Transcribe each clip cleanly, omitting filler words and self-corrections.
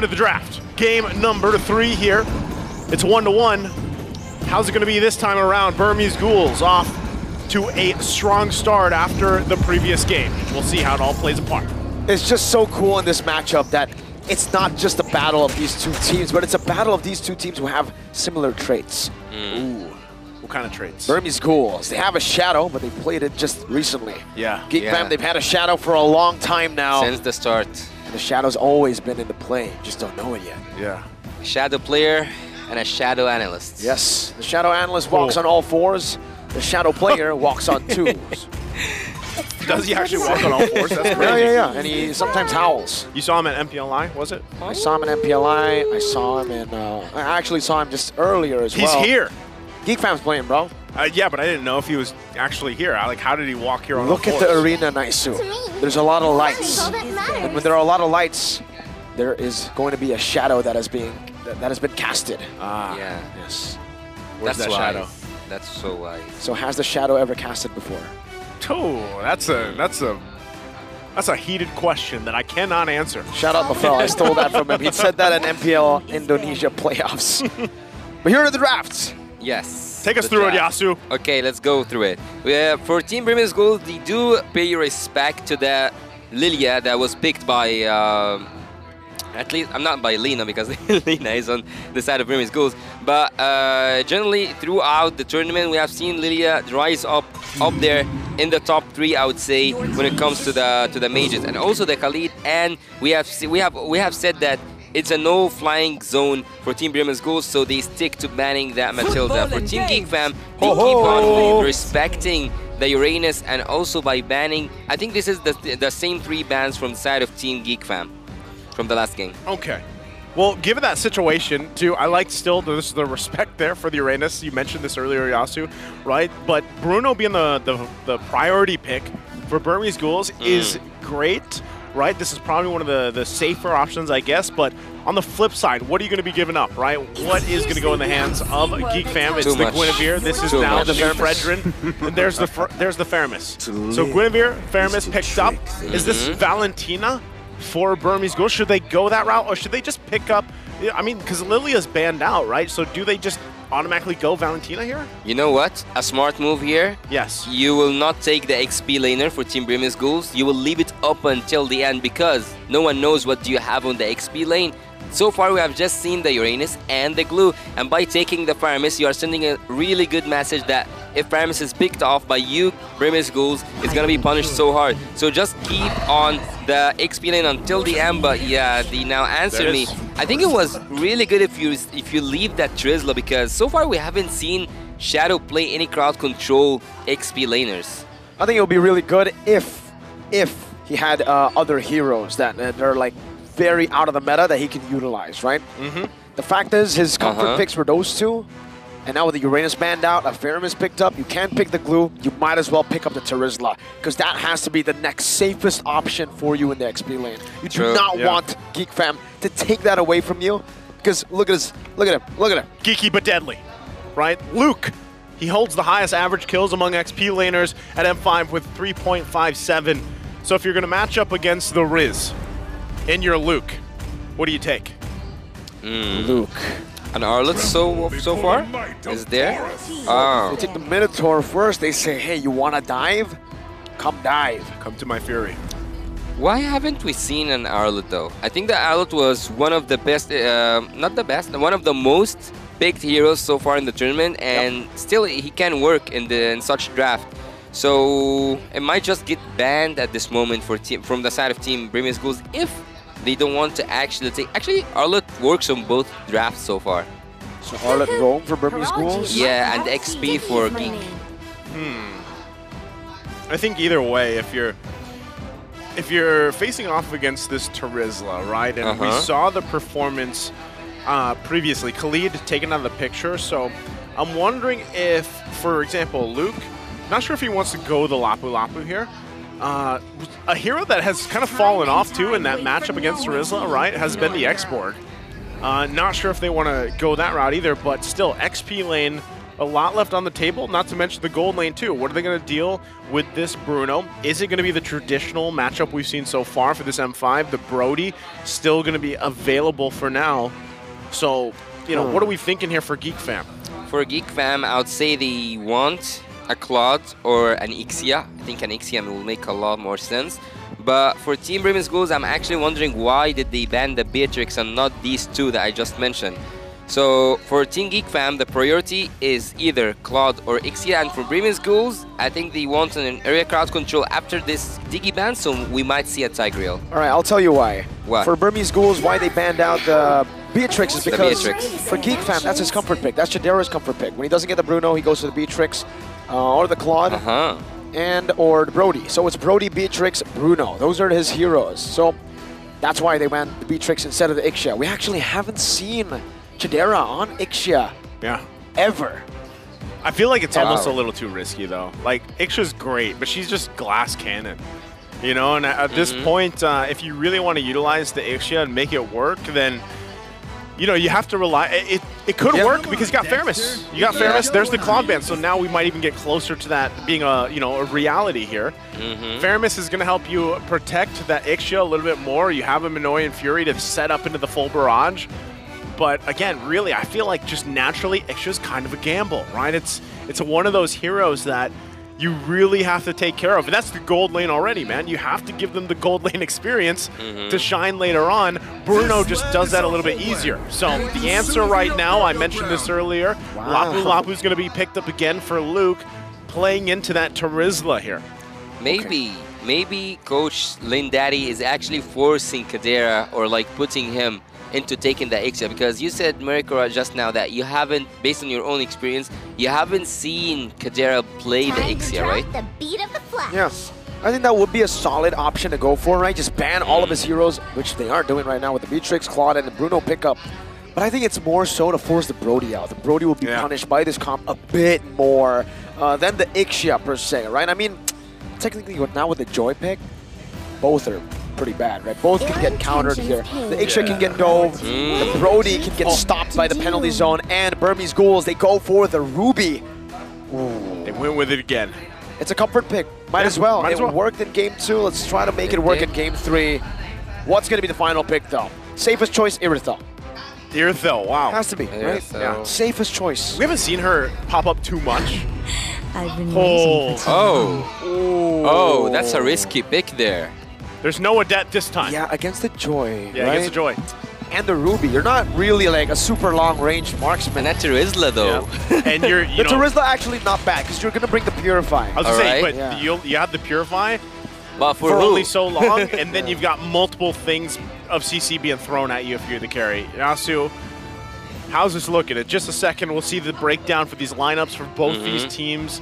to the draft. Game number 3 here. It's 1-1. How's it going to be this time around? Burmese Ghouls off to a strong start after the previous game. We'll see how it all plays apart. It's just so cool in this matchup that it's not just a battle of these two teams, but it's a battle of these two teams who have similar traits. Ooh. What kind of traits? Burmese Ghouls. They have a shadow, but they played it just recently. Yeah. GEEK Fam, they've had a shadow for a long time now. Since the start. And the shadow's always been in the play. Just don't know it yet. Yeah. Shadow player and a shadow analyst. Yes. The shadow analyst walks on all 4s. The shadow player walks on 2s. Does he actually walk on all 4s? That's crazy. Yeah. And he sometimes howls. You saw him at MPLI, was it? I saw him in MPLI. I saw him in... I actually saw him just earlier as well. He's here. GEEK Fam's playing, bro. Yeah, but I didn't know if he was actually here. Like, how did he walk here on Look all 4s? at the arena, Naisu. There's a lot of lights. And when there are a lot of lights, there is going to be a shadow that has been casted. Ah. Yeah. Yes. Where's that shadow? That's so wise. So has the shadow ever casted before? Oh, that's a heated question that I cannot answer. Shout out Mafel, I stole that from him. He said that in MPL Indonesia playoffs. But here are the drafts. Yes. Take us through it, Yasu. Okay, let's go through it. For Team Burmese Ghouls, they do pay respect to the Lilia that was picked by, at least, I'm not by Lina because Lina is on the side of Burmese Ghouls. But generally, throughout the tournament, we have seen Lilia rise up there in the top 3, I would say, when it comes to the mages, and also the Khalid. And we have said that it's a no flying zone for Team Burmese Ghouls, so they stick to banning that Matilda. For Team GEEK Fam, they keep on respecting the Uranus, and also by banning, I think this is the same 3 bans from the side of Team GEEK Fam from the last game. Okay. Well, given that situation, too, I like still the respect there for the Uranus. You mentioned this earlier, Yasu, right? But Bruno being the priority pick for Burmese Ghouls is great, right? This is probably one of the safer options, I guess. But on the flip side, what are you going to be giving up, right? What is going to go in the hands of GEEK Fam? It's the Guinevere. This is now the Fredrin. And there's the Faramis. So Guinevere, Faramis picked up. Is this Valentina for Burmese Ghouls? Should they go that route, or should they just pick up? I mean, because Lilia's banned out, right? So do they just automatically go Valentina here? You know what? A smart move here. Yes. You will not take the XP laner for Team Burmese Ghouls. You will leave it up until the end because no one knows what do you have on the XP lane. So far, we have just seen the Uranus and the Glue, and by taking the Faramis, you are sending a really good message that if Faramis is picked off by you, Burmese Ghouls, it's gonna be punished so hard. So just keep on the XP lane until the end. But yeah, they now answer me. I think it was really good if you leave that Trizla, because so far we haven't seen Shadow play any crowd control XP laners. I think it would be really good if he had other heroes that are like very out of the meta that he can utilize, right? The fact is, his comfort picks were those 2, and now with the Uranus banned out, a Faramis picked up, you can't pick the Glue, you might as well pick up the Terizla, because that has to be the next safest option for you in the XP lane. You do not want GEEK Fam to take that away from you, because look at this, look at him. Geeky but deadly, right? Luke, he holds the highest average kills among XP laners at M5 with 3.57. So if you're going to match up against the Riz in your Luke, what do you take? Luke. An Arlet so far is there. They take the Minotaur first. They say, hey, you want to dive? Come dive. Come to my fury. Why haven't we seen an Arlet though? I think the Arlet was one of the best, not the best, one of the most picked heroes so far in the tournament, and still he can work in such draft. So it might just get banned at this moment from the side of Team Burmese Ghouls if they don't want to actually take... Actually, Arlet works on both drafts so far. So Arlet roam for Burmese Ghouls? Yeah, and XP for GEEK. I think either way, if you're facing off against this Terizla, right? And we saw the performance previously. Khalid taken out of the picture, so I'm wondering if, for example, Luke, not sure if he wants to go the Lapu Lapu here. A hero that has kind of fallen off too in that matchup against Terizla, right, has been the Xborg. Not sure if they want to go that route either, but still, XP lane a lot left on the table, not to mention the gold lane too. What are they going to deal with this Bruno? Is it going to be the traditional matchup we've seen so far for this M5? The Brody still going to be available for now. So, you know, what are we thinking here for GEEK Fam? For GEEK Fam, I would say they want a Claude or an Ixia. I think an Ixia will make a lot more sense. But for Team Brim Schools, I'm actually wondering why did they ban the Beatrix and not these two that I just mentioned. So for Team GEEK Fam, the priority is either Claude or Ixia, and for Brim Schools, I think they want an area crowd control after this Digi ban, so we might see a Tigreal. All right, I'll tell you why. What? For Burmese Schools, why they banned out the Beatrix is because for GEEK Fam, that's his comfort pick. That's Chidera's comfort pick. When he doesn't get the Bruno, he goes to the Beatrix or the Claude and or the Brody. So it's Brody, Beatrix, Bruno. Those are his heroes. So that's why they went the Beatrix instead of the Ixia. We actually haven't seen Chidera on Ixia ever. I feel like it's almost a little too risky though. Like, Ixia's great, but she's just glass cannon. You know, and at this point, if you really want to utilize the Ixia and make it work, then, you know, you have to rely. It could work because you got Faramis. You got Faramis. There's the Cloud Band. So now we might even get closer to that being a, you know, a reality here. Faramis is going to help you protect that Ixia a little bit more. You have a Minoy and Fury to set up into the full barrage. But again, really, I feel like just naturally, Ixia's kind of a gamble, right? It's one of those heroes that you really have to take care of. And that's the gold lane already, man. You have to give them the gold lane experience to shine later on. Bruno just does that a little bit easier. So the answer right now, I mentioned this earlier, Lapu Lapu's going to be picked up again for Luke, playing into that Terizla here. Maybe Coach Lin Daddy is actually forcing Kadera or like putting him into taking the Ixia, because you said, Marikora, just now that you haven't, based on your own experience, you haven't seen Kadera play the Ixia, right? The beat of the flash. Yes. I think that would be a solid option to go for, right? Just ban all of his heroes, which they are doing right now with the Beatrix, Claude, and the Bruno pickup. But I think it's more so to force the Brody out. The Brody will be punished by this comp a bit more than the Ixia, per se, right? I mean, technically, now with the Joy pick, both are pretty bad, right? Both can get countered here. The Ixia can get dove, the Brody can get stopped by the penalty zone, and Burmese Ghouls, they go for the Ruby. Ooh. They went with it again. It's a comfort pick. Might as well. It worked in Game 2. Let's try to make it work in Game 3. What's going to be the final pick, though? Safest choice, Irithyll. Irithyll, wow. Has to be, right? Yeah. Safest choice. We haven't seen her pop up too much. I've been Oh, that's a risky pick there. There's no Adet this time. Yeah, against the Joy. Yeah, against the Joy. And the Ruby. You're not really like a super long-range marksman. And that Terizla, though. Yeah. And the Terizla actually not bad, because you're going to bring the Purify. I was going to say, but you have the Purify but for only so long, and then you've got multiple things of CC being thrown at you if you're the carry. Yasu, how's this looking? In just a second, we'll see the breakdown for these lineups for both these teams.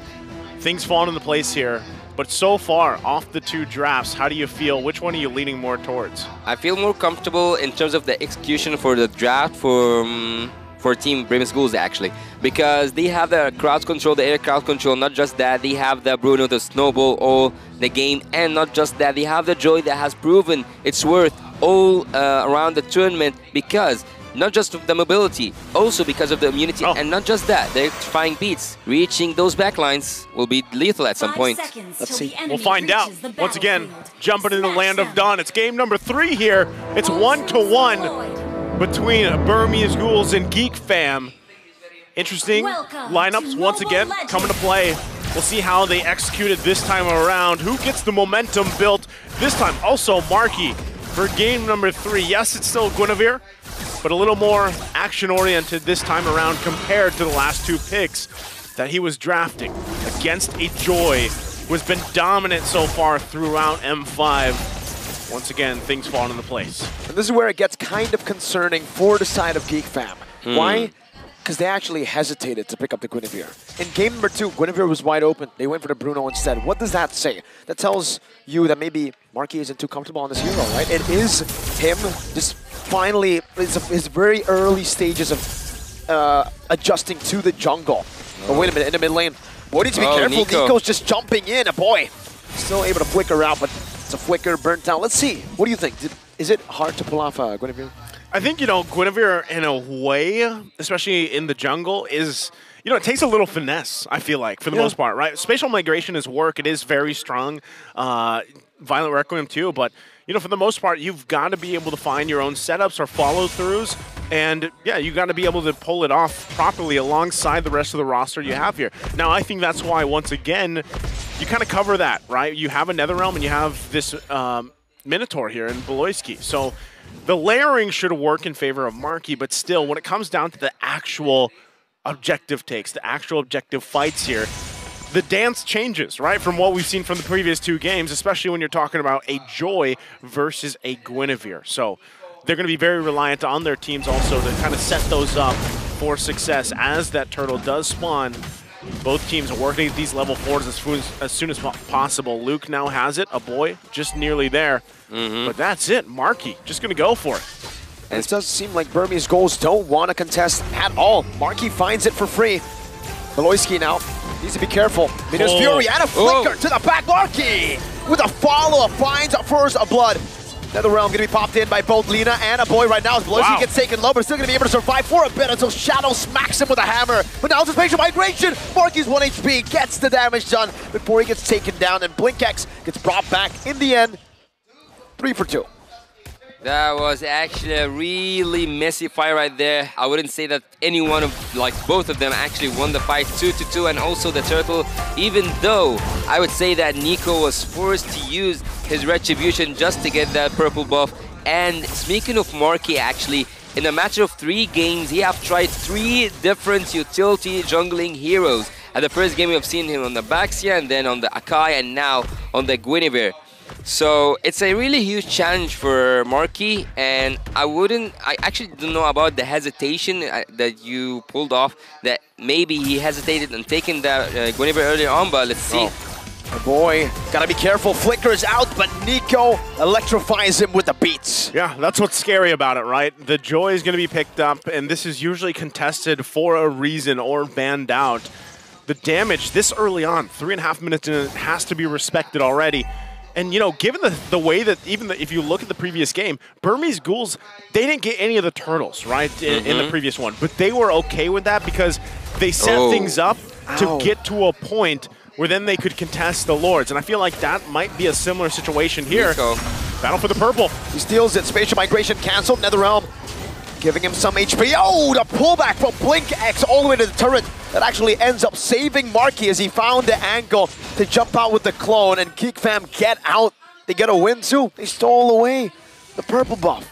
Things falling into place here. But so far, off the two drafts, how do you feel? Which one are you leaning more towards? I feel more comfortable in terms of the execution for the draft for Team Brim Schools, actually. Because they have the crowd control, the air crowd control. Not just that, they have the Bruno, the Snowball, all the game. And not just that, they have the Joy that has proven its worth all around the tournament, because not just the mobility, also because of the immunity, and not just that, they're trying beats. Reaching those backlines will be lethal at some point. Let's see. We'll find out. Once again, jumping into the land of dawn. It's game number 3 here. It's 1-1 between Burmese Ghouls and GEEK Fam. Interesting lineups once again coming to play. We'll see how they execute it this time around. Who gets the momentum built this time? Also, Marky for game number 3. Yes, it's still Guinevere, but a little more action-oriented this time around compared to the last 2 picks that he was drafting against a Joy who has been dominant so far throughout M5. Once again, things fall into place. And this is where it gets kind of concerning for the side of GEEK Fam. Why? Because they actually hesitated to pick up the Guinevere. In game number 2, Guinevere was wide open. They went for the Bruno instead. What does that say? That tells you that maybe Marky isn't too comfortable on this hero, right? It is him just finally, his very early stages of adjusting to the jungle. But wait a minute, in the mid lane, boy needs to be careful. Nico's just jumping in, boy. Still able to flicker out, but it's a flicker, burnt out. Let's see, what do you think? Is it hard to pull off Guinevere? I think, you know, Guinevere, in a way, especially in the jungle, is, you know, it takes a little finesse, I feel like, for the most part, right? Spatial migration is work. It is very strong. Violent Requiem, too. But, you know, for the most part, you've got to be able to find your own setups or follow-throughs. And, yeah, you got to be able to pull it off properly alongside the rest of the roster you have here. Now, I think that's why, once again, you kind of cover that, right? You have a Netherrealm and you have this Minotaur here in Beloyski. So the layering should work in favor of Marky, but still, when it comes down to the actual objective takes, the actual objective fights here, the dance changes, right, from what we've seen from the previous 2 games, especially when you're talking about a Joy versus a Guinevere. So they're going to be very reliant on their teams also to kind of set those up for success as that turtle does spawn. Both teams are working at these level 4s as soon as possible. Luke now has it, a boy just nearly there. But that's it. Marky just going to go for it. And it does seem like Burmese Goals don't want to contest at all. Marky finds it for free. Beloyski now needs to be careful. Minos Fury and a flicker to the back. Marky with a follow-up finds first a blood. Netherrealm going to be popped in by both Lina and a boy right now as Beloyski gets taken low, but still going to be able to survive for a bit until Shadow smacks him with a hammer. But now it's a spatial migration. Marky's 1 HP gets the damage done before he gets taken down, and BlinkX gets brought back in the end. 3 for 2. That was actually a really messy fight right there. I wouldn't say that any one of, like both of them actually won the fight 2-2, and also the turtle, even though I would say that Nico was forced to use his retribution just to get that purple buff. And speaking of Marky, actually, in a matter of 3 games, he have tried 3 different utility jungling heroes. At the first game, we have seen him on the Baxia, and then on the Akai, and now on the Guinevere. So it's a really huge challenge for Marky, and I actually don't know about the hesitation that you pulled off, that maybe he hesitated and taken that Guinevere earlier on, but let's see. Oh boy, gotta be careful. Flicker's out, but Nico electrifies him with the beats. Yeah, that's what's scary about it, right? The Joy is going to be picked up, and this is usually contested for a reason or banned out. The damage this early on, 3.5 minutes in, has to be respected already. And, you know, given the way that if you look at the previous game, Burmese Ghouls, they didn't get any of the turtles, right, in the previous one. But they were okay with that because they set things up to get to a point where then they could contest the Lords. And I feel like that might be a similar situation here. Nico. Battle for the purple. He steals it. Spatial migration canceled. Netherrealm giving him some HP. Oh, the pullback from BlinkX all the way to the turret. That actually ends up saving Marky as he found the angle to jump out with the clone, and GEEK fam get out. They get a win too. They stole away the purple buff.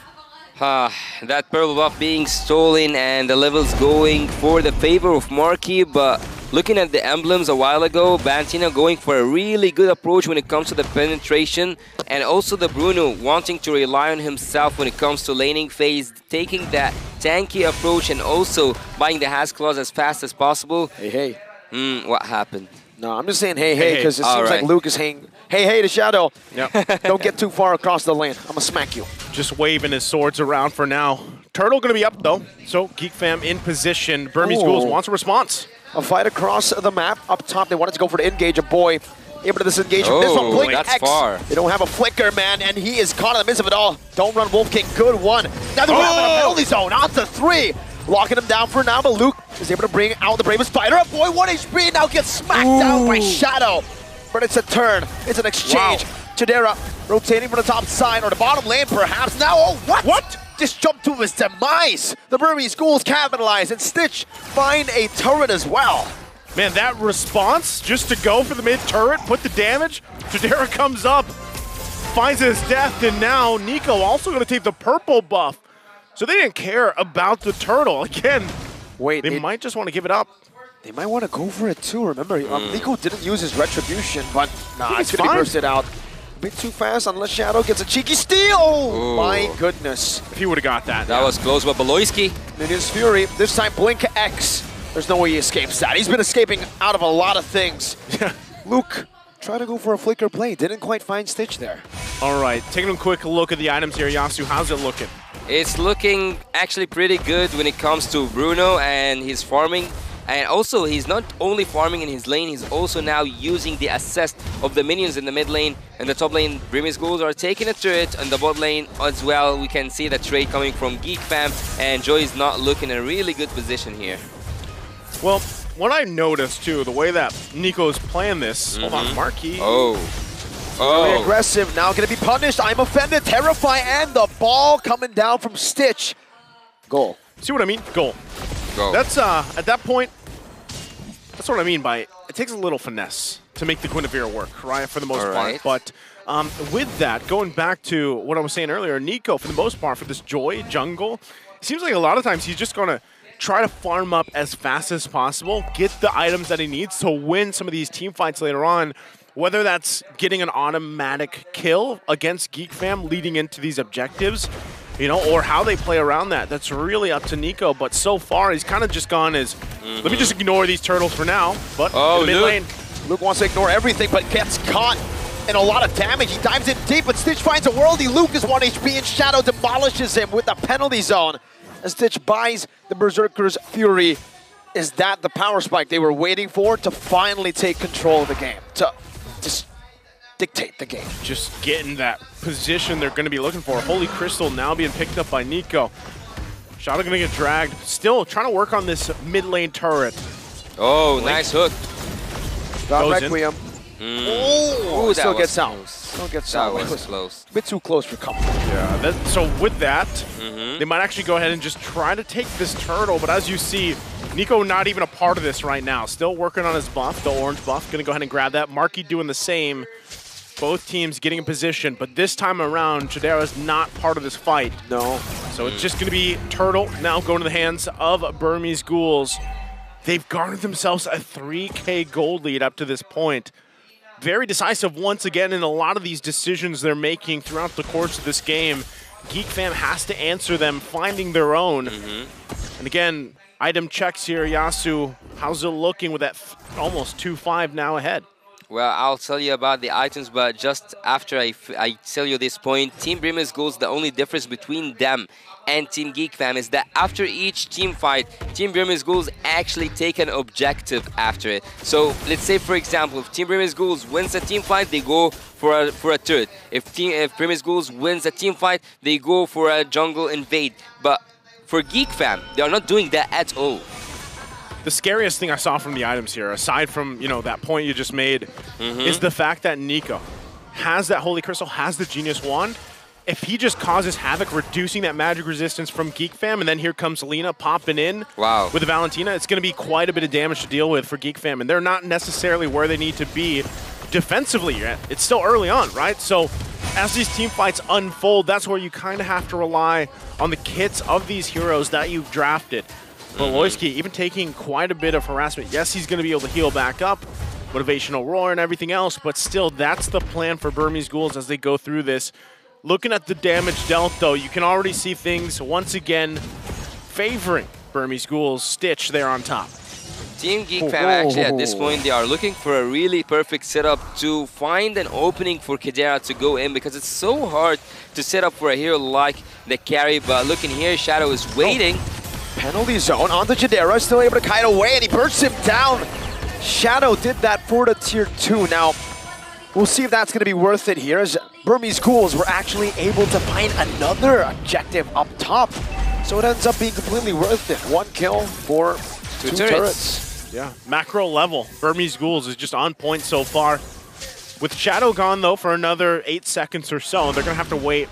That purple buff being stolen and the levels going for the favor of Marky, but looking at the emblems a while ago, Bantina going for a really good approach when it comes to the penetration, and also the Bruno wanting to rely on himself when it comes to laning phase, taking that tanky approach and also buying the Has Claws as fast as possible. Hey. What happened? No, I'm just saying hey because it seems like Luke is saying hey to Shadow. Yep. Don't get too far across the lane. I'm gonna smack you. Just waving his swords around for now. Turtle going to be up though, so GEEK fam in position. Burmese Ghouls wants a response. A fight across the map. Up top, they wanted to go for the engage. A boy able to disengage from this one. BlinkX. Far. They don't have a flicker, man, and he is caught in the midst of it all. Don't run, Wolf King. Good one. Now they're in a penalty zone. On to 3. Locking him down for now, but Luke is able to bring out the Bravest Spider. A boy, 1 HP, now gets smacked down by Shadow. But it's a turn. It's an exchange. Chidera rotating from the top side, or the bottom lane, perhaps. Now, what? Just jumped to his demise. The Burmese Ghouls capitalize, and Stitch find a turret as well. Man, that response, just to go for the mid-turret, put the damage, Chidera comes up, finds his death, and now Nico also going to take the purple buff. So they didn't care about the turtle. Again, wait, they might just want to give it up. They might want to go for it too. Remember, Nico didn't use his retribution, but nah, it's going fine. to be bursted out. A bit too fast unless Shadow gets a cheeky steal. Oh, my goodness. If he would have got that. That was close, but Beloyski. Minions Fury, this time BlinkX. There's no way he escapes that. He's been escaping out of a lot of things. Luke, try to go for a flicker play. Didn't quite find Stitch there. All right, taking a quick look at the items here. Yasu, how's it looking? It's looking actually pretty good when it comes to Bruno and his farming. And also, he's not only farming in his lane, he's also now using the assist of the minions in the mid lane. In the top lane, Brimy Schools are taking a turret. On the bot lane as well, we can see the trade coming from GEEK fam, and Joy is not looking in a really good position here. Well, what I noticed too, the way that Nico's playing this, hold on, Marquis. Very aggressive, now gonna be punished. I'm offended, Terrify, and the ball coming down from Stitch. Goal. See what I mean? Goal. Go. That's, at that point, that's what I mean by it takes a little finesse to make the Guinevere work, right, for the most part. But with that, going back to what I was saying earlier, Nico, for the most part, for this Joy jungle, it seems like a lot of times he's just going to try to farm up as fast as possible, get the items that he needs to win some of these team fights later on, whether that's getting an automatic kill against GEEK fam leading into these objectives, you know, or how they play around that. That's really up to Nico, but so far he's kind of just gone as, let me just ignore these turtles for now, but in the mid lane. Luke wants to ignore everything, but gets caught in a lot of damage. He dives in deep, but Stitch finds a worldie. Luke is 1 HP, and Shadow demolishes him with the penalty zone. And Stitch buys the Berserker's Fury. Is that the power spike they were waiting for to finally take control of the game? To just dictate the game. Just getting that position they're going to be looking for. Holy Crystal now being picked up by Nico. Shadow going to get dragged. Still trying to work on this mid lane turret. Oh, nice hook. Got Requiem. Oh, still gets out. Close. Still gets That out. was close. A bit too close for comfort. Yeah, so with that, they might actually go ahead and just try to take this turtle, but as you see, Nico not even a part of this right now. Still working on his buff, the orange buff. Going to go ahead and grab that. Marky doing the same. Both teams getting in position, but this time around, Chidera's not part of this fight. No. So it's just going to be Turtle now going to the hands of Burmese Ghouls. They've garnered themselves a 3K gold lead up to this point. Very decisive once again in a lot of these decisions they're making throughout the course of this game. GEEK fam has to answer them, finding their own. And again, item checks here, Yasu. How's it looking with that almost 2-5 now ahead? Well, I'll tell you about the items, but just after I tell you this point, Team Brimy Schools, the only difference between them and Team GEEK fam is that after each team fight, Team Brimy Schools actually take an objective after it. So let's say, for example, if Team Brimy Schools wins a team fight, they go for a turret. If Brimy Schools wins a team fight, they go for a jungle invade. But for GEEK fam, they are not doing that at all. The scariest thing I saw from the items here, aside from, you know, that point you just made, is the fact that Nico has that Holy Crystal, has the Genius Wand. If he just causes havoc, reducing that magic resistance from GEEK fam, and then here comes Lena popping in with the Valentina, it's going to be quite a bit of damage to deal with for GEEK fam, and they're not necessarily where they need to be defensively yet. It's still early on, right? So as these team fights unfold, that's where you kind of have to rely on the kits of these heroes that you've drafted. Beloyski even taking quite a bit of harassment. Yes, he's going to be able to heal back up, motivational roar and everything else, but still, that's the plan for Burmese Ghouls as they go through this. Looking at the damage dealt, though, you can already see things once again favoring Burmese Ghouls. Stitch there on top. Team GEEK fam actually at this point, they are looking for a really perfect setup to find an opening for Chidera to go in, because it's so hard to set up for a hero like the carry. But looking here, Shadow is waiting. Penalty zone onto Chidera, still able to kite away, and he bursts him down. Shadow did that for the tier 2. Now, we'll see if that's going to be worth it here, as Burmese Ghouls were actually able to find another objective up top. So it ends up being completely worth it. 1 kill for 2 turrets. Yeah, macro level. Burmese Ghouls is just on point so far. With Shadow gone, though, for another 8 seconds or so, they're going to have to wait.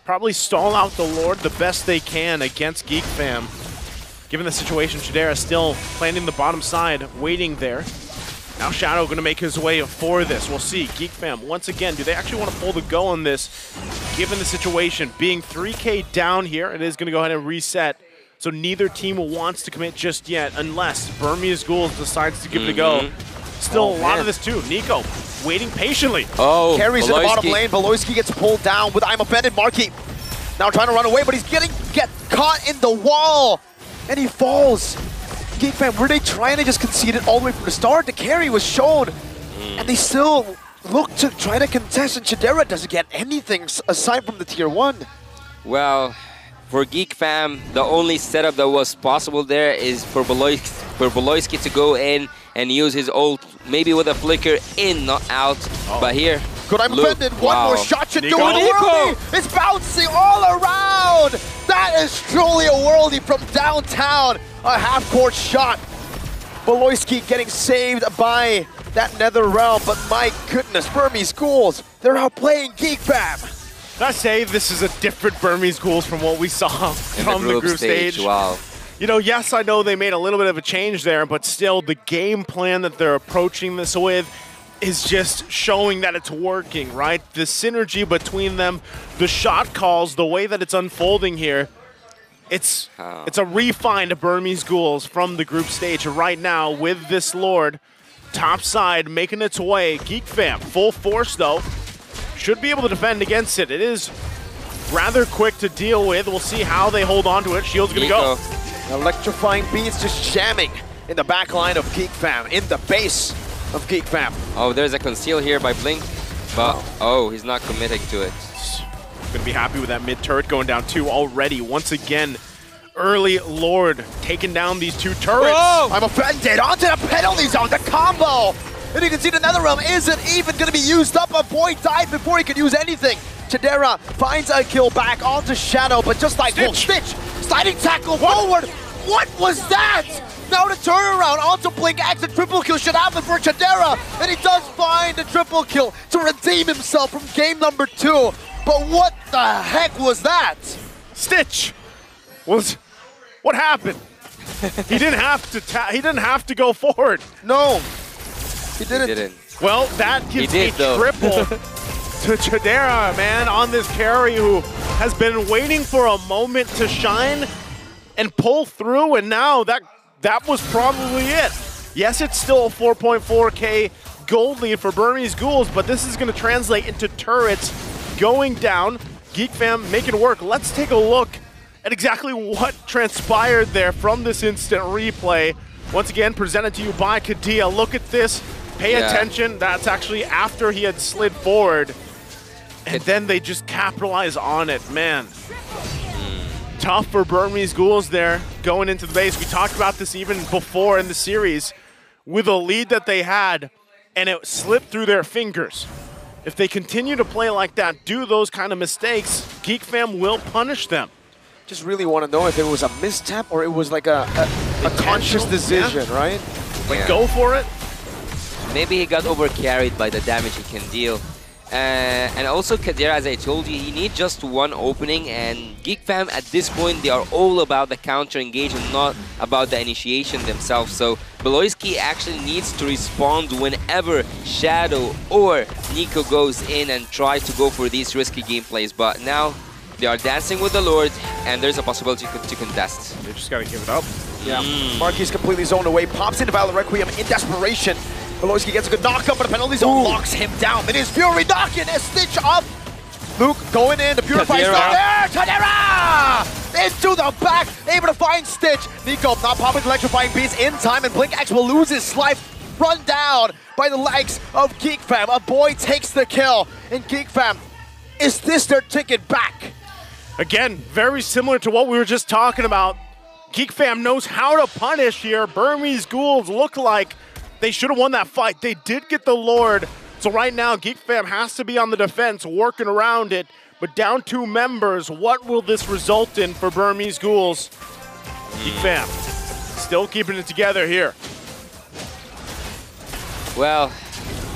Probably stall out the Lord the best they can against GEEK fam. Given the situation, Chidera still planting the bottom side, waiting there. Now Shadow going to make his way for this. We'll see. GEEK fam, once again, do they actually want to pull the go on this? Given the situation, being 3K down here, it is going to go ahead and reset. So neither team wants to commit just yet, unless Burmese Ghouls decides to give it a go. Still a lot of this too. Nico waiting patiently. Carries in the bottom lane. Beloyski gets pulled down with I'm offended. Marky now trying to run away, but he's get caught in the wall. And he falls. GEEK fam, were they trying to just concede it all the way from the start? The carry was shown, and they still look to try to contest, and Chidera doesn't get anything aside from the tier 1. Well, for GEEK fam, the only setup that was possible there is for for Beloyski to go in and use his ult, maybe with a flicker in, not out. But here, Good time Luke, defended. One more shot should do it. Nico. Worldy is bouncing all around. That is truly a Worldy from downtown. A half-court shot. Beloyski getting saved by that Nether Realm, but my goodness, Burmese Ghouls, they're outplaying GEEK fam. I say this is a different Burmese Ghouls from what we saw from the group stage. Wow. You know, yes, I know they made a little bit of a change there, but still the game plan that they're approaching this with is just showing that it's working, right? The synergy between them, the shot calls, the way that it's unfolding here, it's a refined Burmese Ghouls from the group stage. Right now, with this Lord, top side making its way. GEEK fam, full force though, should be able to defend against it. It is rather quick to deal with. We'll see how they hold on to it. Shield's gonna go. Electrifying beats just jamming in the back line of GEEK fam, in the base of GEEK fam. Oh, there's a conceal here by Blink, but he's not committing to it. Gonna be happy with that mid turret going down 2 already. Once again, early Lord taking down these 2 turrets. Whoa! I'm offended. Onto the penalty zone, the combo! And you can see the Nether Realm isn't even going to be used up. A boy died before he could use anything. Chidera finds a kill back onto Shadow, but just like Stitch, sliding tackle forward. What was that? Now the turnaround onto Blink X, a triple kill should happen for Chidera, and he does find a triple kill to redeem himself from game number 2. But what the heck was that? Stitch what happened? He didn't have to go forward. No, he didn't. Well, that gives a triple to Chidera, man, on this carry who has been waiting for a moment to shine and pull through, and now that was probably it. Yes, it's still a 4.4K gold lead for Burmese Ghouls, but this is going to translate into turrets going down. GEEK fam making work. Let's take a look at exactly what transpired there from this instant replay. Once again, presented to you by Kadia. Look at this. Pay attention. That's actually after he had slid forward. And then they just capitalize on it. Man, tough for Burmese Ghouls there going into the base. We talked about this even before in the series with a lead that they had, and it slipped through their fingers. If they continue to play like that, do those kind of mistakes, GEEK fam will punish them. Just really want to know if it was a misstep or it was like a conscious decision, right? Like, go for it. Maybe he got overcarried by the damage he can deal. And also Kadira, as I told you, he needs just one opening, and GEEK fam at this point, they are all about the counter engage and not about the initiation themselves. So Beloyski actually needs to respond whenever Shadow or Nico goes in and try to go for these risky gameplays. But now they are dancing with the Lord, and there's a possibility to contest. They just gotta give it up. Yeah, Marquis completely zoned away, pops into Valor Requiem in desperation. Beloyski gets a good knockup, but the penalty zone locks him down. It is Fury knocking a stitch up. Luke going in, the Purify's not there. Chidera! Into the back, able to find Stitch. Nico not popping the electrifying beats in time, and Blink X will lose his life. Run down by the legs of GEEK fam. A boy takes the kill, and GEEK fam, is this their ticket back? Again, very similar to what we were just talking about. GEEK fam knows how to punish here. Burmese Ghouls look like they should have won that fight. They did get the Lord. So right now, GEEK fam has to be on the defense, working around it. But down 2 members, what will this result in for Burmese Ghouls? GEEK fam still keeping it together here. Well,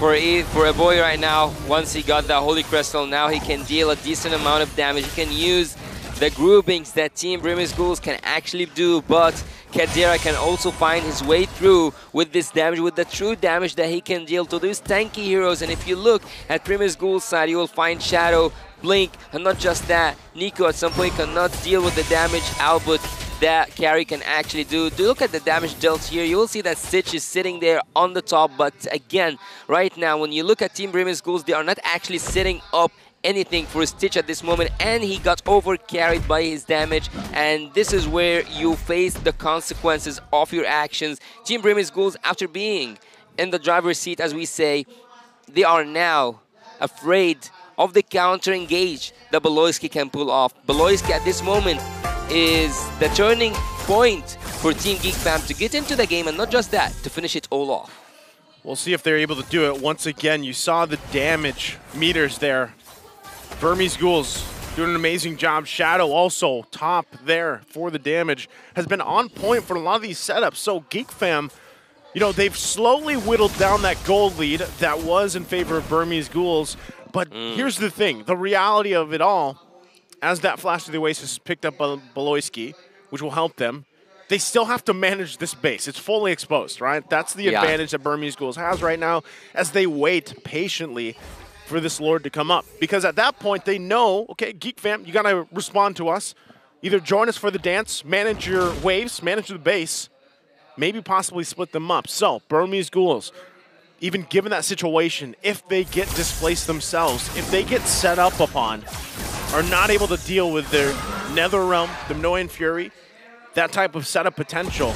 for a boy right now, once he got that Holy Crystal, now he can deal a decent amount of damage. He can use the groupings that Team Burmese Ghouls can actually do, but Kadira can also find his way through with this damage, with the true damage that he can deal to these tanky heroes. And if you look at Burmese Ghouls side, you will find Shadow, Blink, and not just that, Nico at some point cannot deal with the damage output that carry can actually do. Look at the damage dealt here. You will see that Stitch is sitting there on the top, but again, right now, when you look at Team Burmese Ghouls, they are not actually setting up anything for Stitch at this moment, and he got overcarried by his damage, and this is where you face the consequences of your actions. Team Burmese Ghouls, after being in the driver's seat, as we say, they are now afraid of the counter engage that Beloyski can pull off. Beloyski at this moment is the turning point for Team Geek Fam to get into the game, and not just that, to finish it all off. We'll see if they're able to do it. Once again, you saw the damage meters there. Burmese Ghouls doing an amazing job. Shadow also top there for the damage. Has been on point for a lot of these setups. So Geek Fam, you know, they've slowly whittled down that gold lead that was in favor of Burmese Ghouls. But here's the thing. The reality of it all, as that Flash of the Oasis is picked up by Beloyski, which will help them, they still have to manage this base. It's fully exposed, right? That's the advantage that Burmese Ghouls has right now as they wait patiently for this Lord to come up. Because at that point, they know, okay, Geek Fam, you got to respond to us. Either join us for the dance, manage your waves, manage the base, maybe possibly split them up. So, Burmese Ghouls, even given that situation, if they get displaced themselves, if they get set up upon, are not able to deal with their Netherrealm, the Noyan Fury, that type of setup potential,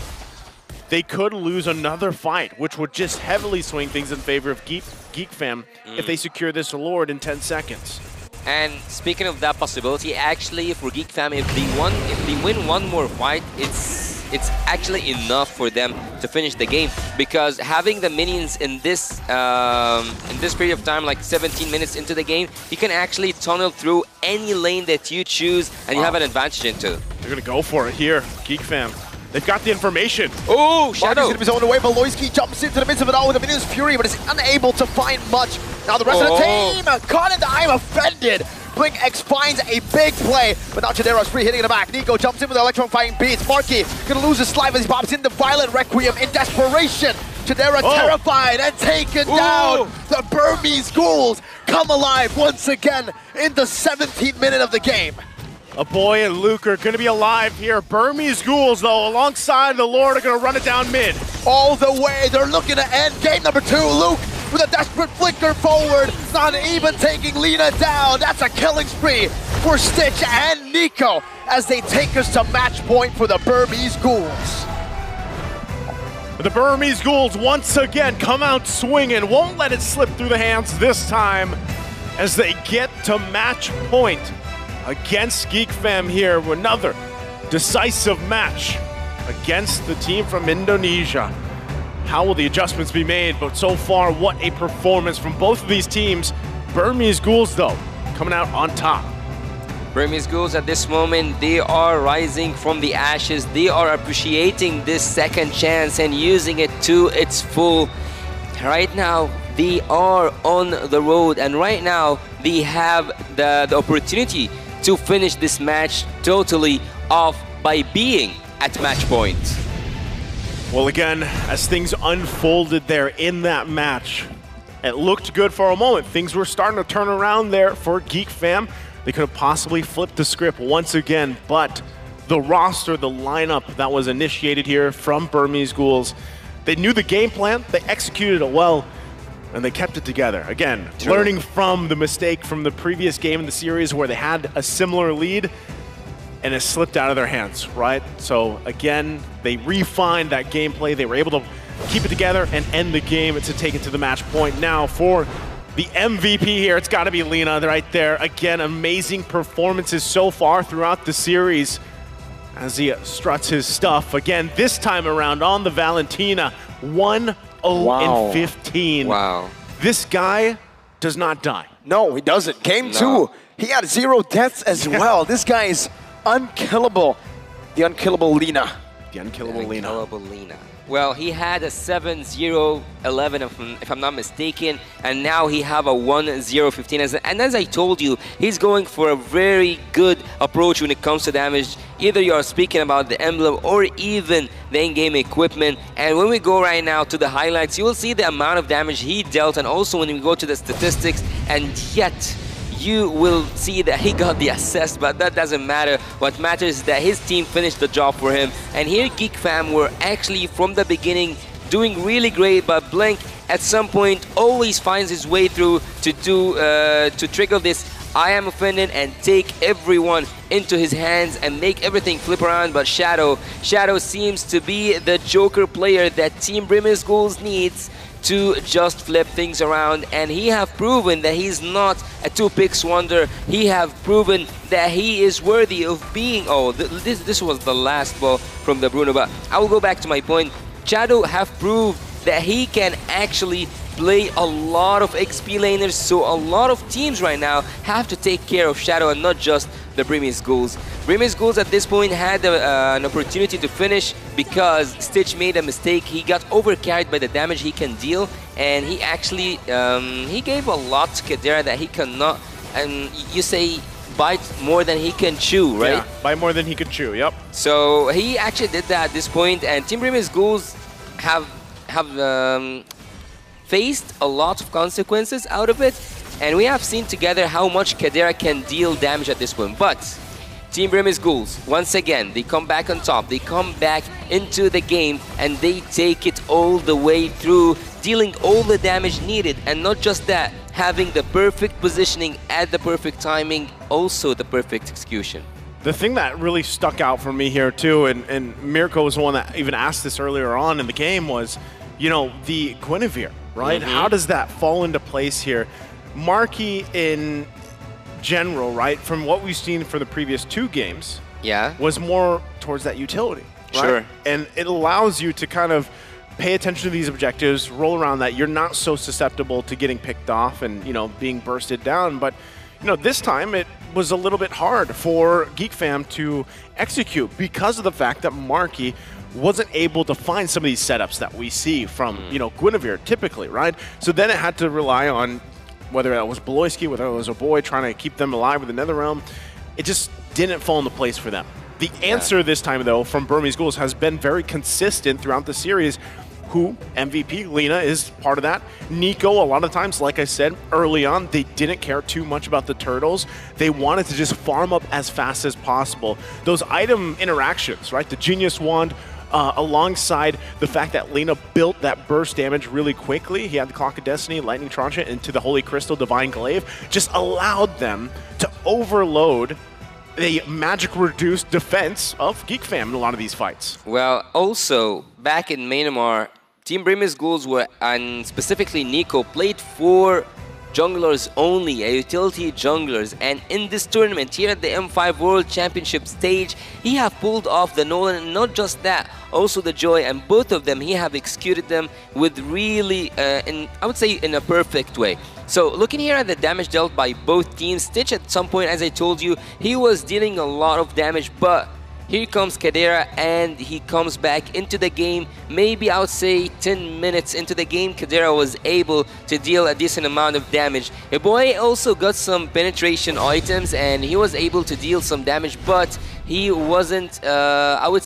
they could lose another fight, which would just heavily swing things in favor of Geek Fam if they secure this Lord in 10 seconds. And speaking of that possibility, actually for Geek Fam, if they win one more fight, it's actually enough for them to finish the game, because having the minions in this period of time, like 17 minutes into the game, you can actually tunnel through any lane that you choose, and you have an advantage into. They're gonna go for it here, Geek Fam. They've got the information. Oh, Shadow! Marty's gonna be on the way. Beloyski jumps into the midst of it all with the Minions Fury, but is unable to find much. Now the rest of the team caught in the eye, offended. Blink X finds a big play, but now Chidera's free hitting in the back. Nico jumps in with the Electron fighting beats. Marky gonna lose his slide as he pops in the Violent Requiem in desperation. Chidera terrified and taken down. The Burmese Ghouls come alive once again in the 17th minute of the game. A boy and Luke are going to be alive here. Burmese Ghouls, though, alongside the Lord, are going to run it down mid. All the way, they're looking to end game number 2. Luke with a desperate flicker forward, not even taking Lina down. That's a killing spree for Stitch and Nico as they take us to match point for the Burmese Ghouls. The Burmese Ghouls once again come out swinging, won't let it slip through the hands this time as they get to match point against Geek Fam here with another decisive match against the team from Indonesia. How will the adjustments be made? But so far, what a performance from both of these teams. Burmese Ghouls, though, coming out on top. Burmese Ghouls at this moment, they are rising from the ashes. They are appreciating this second chance and using it to its full. Right now, they are on the road, and right now, they have the opportunity to finish this match totally off by being at match point. Well, again, as things unfolded there in that match, it looked good for a moment. Things were starting to turn around there for Geek Fam. They could have possibly flipped the script once again, but the roster, the lineup that was initiated here from Burmese Ghouls, they knew the game plan, they executed it well, and they kept it together. Again, learning from the mistake from the previous game in the series where they had a similar lead and it slipped out of their hands, right? So again, they refined that gameplay. They were able to keep it together and end the game to take it to the match point. Now for the MVP here, it's got to be Lina right there. Again, amazing performances so far throughout the series as he struts his stuff. Again, this time around on the Valentina, 1-0-15. Wow. This guy does not die. No, he doesn't. Game 2, he had 0 deaths as well. This guy is unkillable. The unkillable Lina. The unkillable Lina. Unkillable Lina. Well, he had a 7-0-11 if I'm not mistaken, and now he have a 1-0-15. And as I told you, he's going for a very good approach when it comes to damage. Either you are speaking about the emblem or even the in-game equipment. And when we go right now to the highlights, you will see the amount of damage he dealt, and also when we go to the statistics, and yet you will see that he got the assist, but that doesn't matter. What matters is that his team finished the job for him. And here Geek Fam were actually from the beginning doing really great, but Blink at some point always finds his way through to trigger this I am offended and take everyone into his hands and make everything flip around. But Shadow seems to be the Joker player that Team Burmese Ghouls needs to just flip things around, and he have proven that he's not a two-picks wonder. He have proven that he is worthy of being. Oh, this was the last ball from the Bruno, but I will go back to my point. Shadow have proved that he can actually play a lot of XP laners, so a lot of teams right now have to take care of Shadow and not just the Brimmy Ghouls. Brimmy Ghouls at this point had an opportunity to finish because Stitch made a mistake. He got overcarried by the damage he can deal, and he actually he gave a lot to Kadera that he cannot, and you say bite more than he can chew, right? Yeah, bite more than he can chew, yep. So he actually did that at this point, and Team Brimmy Ghouls have faced a lot of consequences out of it, and we have seen together how much Kadera can deal damage at this point. But Team Brimmy Ghouls, once again, they come back on top, they come back into the game, and they take it all the way through, dealing all the damage needed, and not just that, having the perfect positioning at the perfect timing, also the perfect execution. The thing that really stuck out for me here too, and Mirko was the one that even asked this earlier on in the game, was, you know, the Guinevere, right? How does that fall into place here? Marky in general, right, from what we've seen for the previous 2 games, was more towards that utility, right? Sure. And it allows you to kind of pay attention to these objectives, roll around that. You're not so susceptible to getting picked off and, you know, being bursted down. But, you know, this time it was a little bit hard for GEEK Fam to execute because of the fact that Marky wasn't able to find some of these setups that we see from, you know, Guinevere typically, right? So then it had to rely on whether that was Beloyski, whether it was a boy trying to keep them alive with the Netherrealm. It just didn't fall into place for them. The answer this time, though, from Burmese Ghouls has been very consistent throughout the series. Who, MVP, Lina is part of that. Nico, a lot of times, like I said, early on, they didn't care too much about the turtles. They wanted to just farm up as fast as possible. Those item interactions, right? The Genius Wand, alongside the fact that Lina built that burst damage really quickly. He had the Clock of Destiny, Lightning Tranche into the Holy Crystal, Divine Glaive, just allowed them to overload the magic-reduced defense of GEEK Fam in a lot of these fights. Well, also, back in Myanmar, Team Brimmy Ghouls were, and specifically Nico, played 4 junglers only, a utility junglers, and in this tournament here at the M5 World Championship stage, he have pulled off the Nolan, and not just that, also the Joy, and both of them he have executed them with really, I would say, in a perfect way. So looking here at the damage dealt by both teams, Stitch at some point, as I told you, he was dealing a lot of damage, but here comes Kadera, and he comes back into the game. Maybe I would say 10 minutes into the game, Kadera was able to deal a decent amount of damage. A boy also got some penetration items, and he was able to deal some damage, but he wasn't, I would